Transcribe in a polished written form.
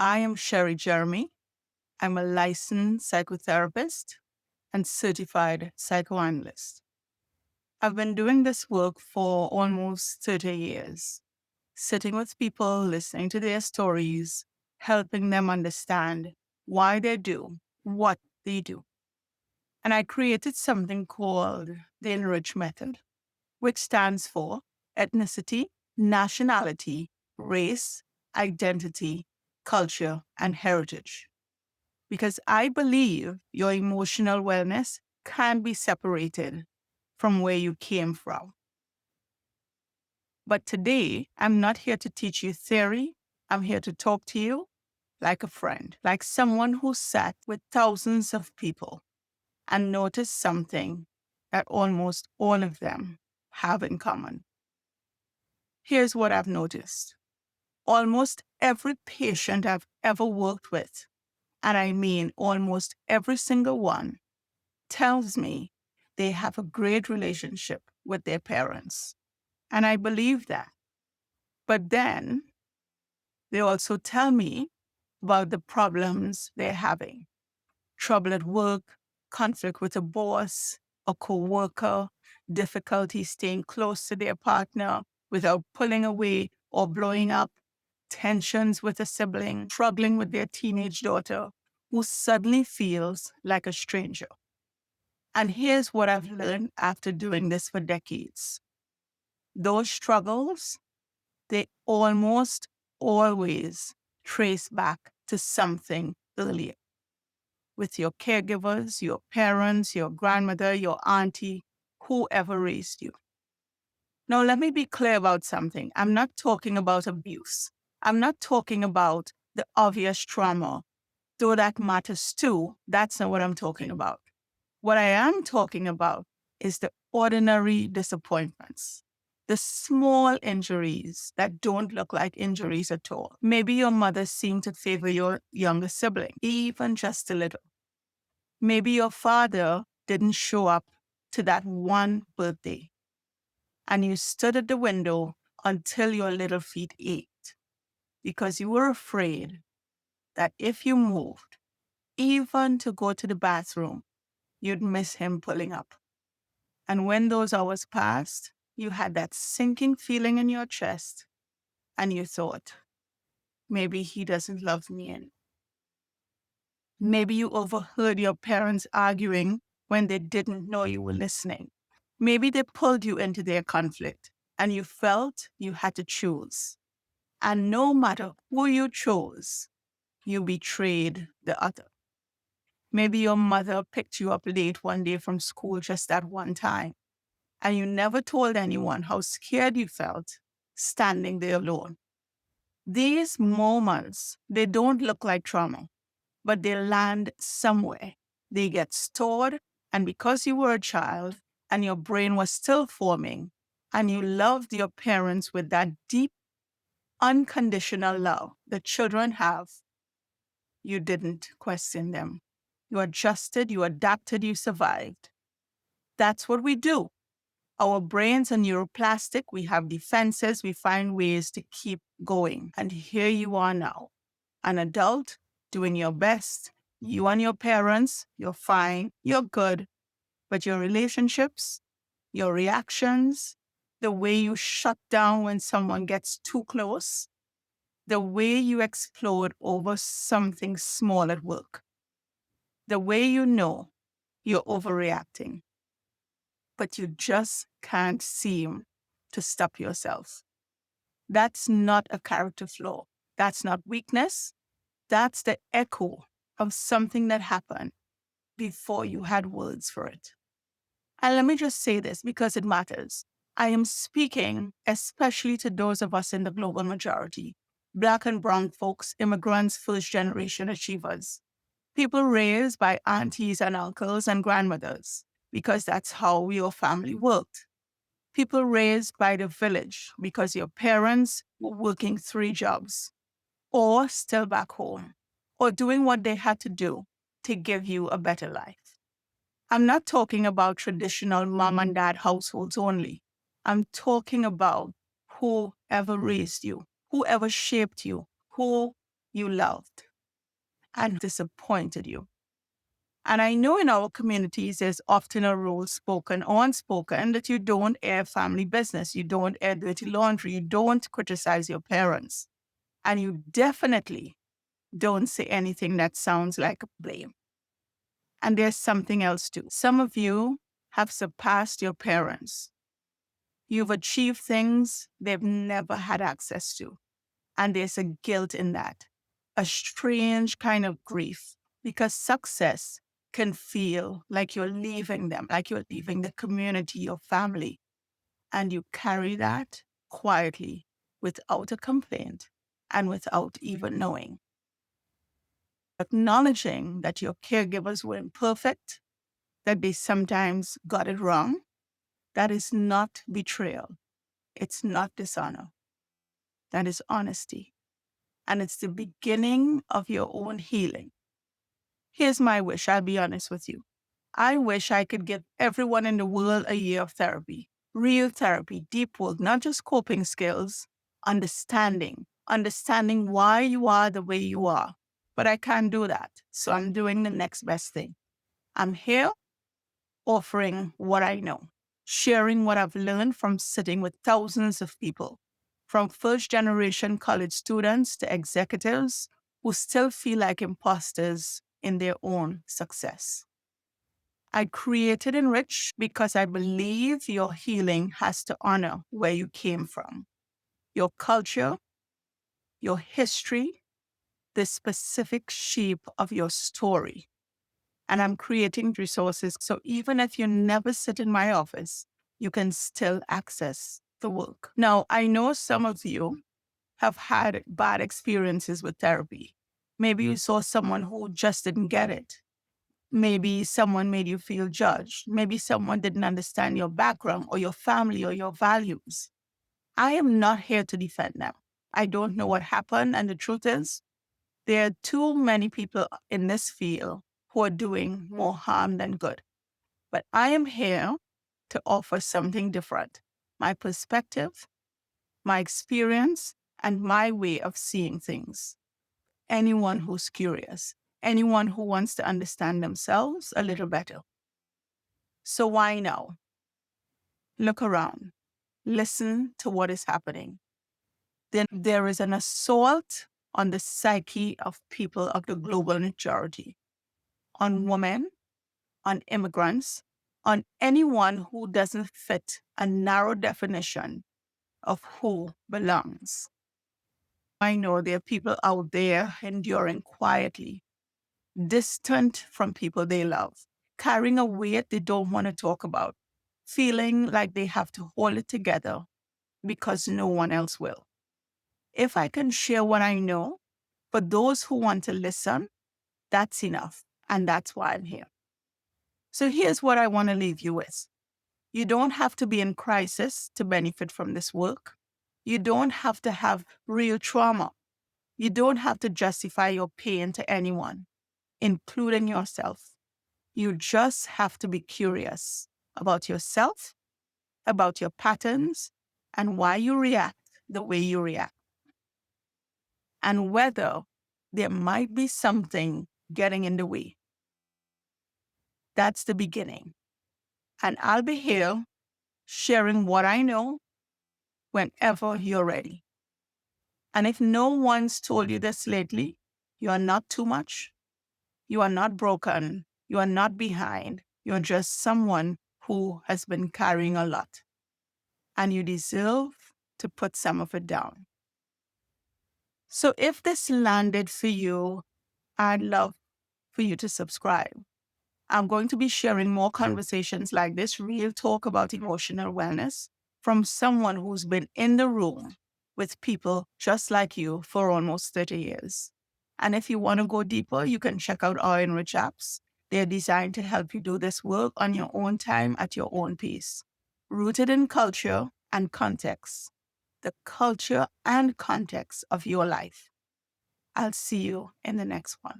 I am Sherry Jeremy. I'm a licensed psychotherapist and certified psychoanalyst. I've been doing this work for almost 30 years, sitting with people, listening to their stories, helping them understand why they do what they do. And I created something called the ENRICH method, which stands for ethnicity, nationality, race, identity, culture, and heritage. Because I believe your emotional wellness can be separated from where you came from. But today, I'm not here to teach you theory. I'm here to talk to you like a friend, like someone who sat with thousands of people and noticed something that almost all of them have in common. Here's what I've noticed. Almost every patient I've ever worked with, and I mean almost every single one, tells me they have a great relationship with their parents. And I believe that. But then they also tell me about the problems they're having. Trouble at work, conflict with a boss, a coworker, difficulty staying close to their partner without pulling away or blowing up, tensions with a sibling, struggling with their teenage daughter who suddenly feels like a stranger. And here's what I've learned after doing this for decades. Those struggles, they almost always trace back to something earlier with your caregivers, your parents, your grandmother, your auntie, whoever raised you. Now, let me be clear about something. I'm not talking about abuse. I'm not talking about the obvious trauma, though that matters too. That's not what I'm talking about. What I am talking about is the ordinary disappointments, the small injuries that don't look like injuries at all. Maybe your mother seemed to favor your younger sibling, even just a little. Maybe your father didn't show up to that one birthday, and you stood at the window until your little feet ached because you were afraid that if you moved, even to go to the bathroom, you'd miss him pulling up. And when those hours passed, you had that sinking feeling in your chest, and you thought, maybe he doesn't love me anymore. Maybe you overheard your parents arguing when they didn't know you were listening. Maybe they pulled you into their conflict, and you felt you had to choose. And no matter who you chose, you betrayed the other. Maybe your mother picked you up late one day from school just that one time, and you never told anyone how scared you felt standing there alone. These moments, they don't look like trauma, but they land somewhere. They get stored, and because you were a child and your brain was still forming, and you loved your parents with that deep, unconditional love that children have, you didn't question them. You adjusted, you adapted, you survived. That's what we do. Our brains are neuroplastic. We have defenses. We find ways to keep going. And here you are now, an adult doing your best. You and your parents, you're fine, you're good. But your relationships, your reactions, the way you shut down when someone gets too close, the way you explode over something small at work, the way you know you're overreacting, but you just can't seem to stop yourself. That's not a character flaw. That's not weakness. That's the echo of something that happened before you had words for it. And let me just say this because it matters. I am speaking especially to those of us in the global majority, Black and brown folks, immigrants, first generation achievers, people raised by aunties and uncles and grandmothers, because that's how your family worked. People raised by the village because your parents were working 3 jobs or still back home or doing what they had to do to give you a better life. I'm not talking about traditional mom and dad households only. I'm talking about whoever raised you, whoever shaped you, who you loved. and disappointed you. And I know in our communities, there's often a rule, spoken or unspoken, that you don't air family business, you don't air dirty laundry, you don't criticize your parents, and you definitely don't say anything that sounds like blame. And there's something else too. Some of you have surpassed your parents. You've achieved things they've never had access to. And there's a guilt in that, a strange kind of grief, because success can feel like you're leaving them, like you're leaving the community, your family. And you carry that quietly without a complaint and without even knowing. Acknowledging that your caregivers were imperfect, that they sometimes got it wrong, that is not betrayal. It's not dishonor. That is honesty. And it's the beginning of your own healing. Here's my wish. I'll be honest with you. I wish I could give everyone in the world a year of therapy, real therapy, deep work, not just coping skills, understanding why you are the way you are. But I can't do that. So I'm doing the next best thing. I'm here offering what I know, sharing what I've learned from sitting with thousands of people, from first-generation college students to executives who still feel like imposters in their own success. I created ENRICH because I believe your healing has to honor where you came from, your culture, your history, the specific shape of your story. And I'm creating resources so even if you never sit in my office, you can still access the work. Now, I know some of you have had bad experiences with therapy. Maybe you saw someone who just didn't get it. Maybe someone made you feel judged. Maybe someone didn't understand your background or your family or your values. I am not here to defend them. I don't know what happened. And the truth is, there are too many people in this field who are doing more harm than good. But I am here to offer something different. My perspective, my experience, and my way of seeing things. Anyone who's curious, anyone who wants to understand themselves a little better. So why now? Look around. Listen to what is happening. Then there is an assault on the psyche of people of the global majority, on women, on immigrants, on anyone who doesn't fit a narrow definition of who belongs. I know there are people out there enduring quietly, distant from people they love, carrying a weight they don't want to talk about, feeling like they have to hold it together because no one else will. If I can share what I know, for those who want to listen, that's enough. And that's why I'm here. So here's what I want to leave you with. You don't have to be in crisis to benefit from this work. You don't have to have real trauma. You don't have to justify your pain to anyone, including yourself. You just have to be curious about yourself, about your patterns, and why you react the way you react. And whether there might be something getting in the way. That's the beginning. And I'll be here sharing what I know whenever you're ready. And if no one's told you this lately, you are not too much. You are not broken. You are not behind. You're just someone who has been carrying a lot. And you deserve to put some of it down. So if this landed for you, I'd love for you to subscribe. I'm going to be sharing more conversations like this, real talk about emotional wellness from someone who's been in the room with people just like you for almost 30 years. And if you want to go deeper, you can check out our ENRICH apps. They're designed to help you do this work on your own time at your own pace, rooted in culture and context, the culture and context of your life. I'll see you in the next one.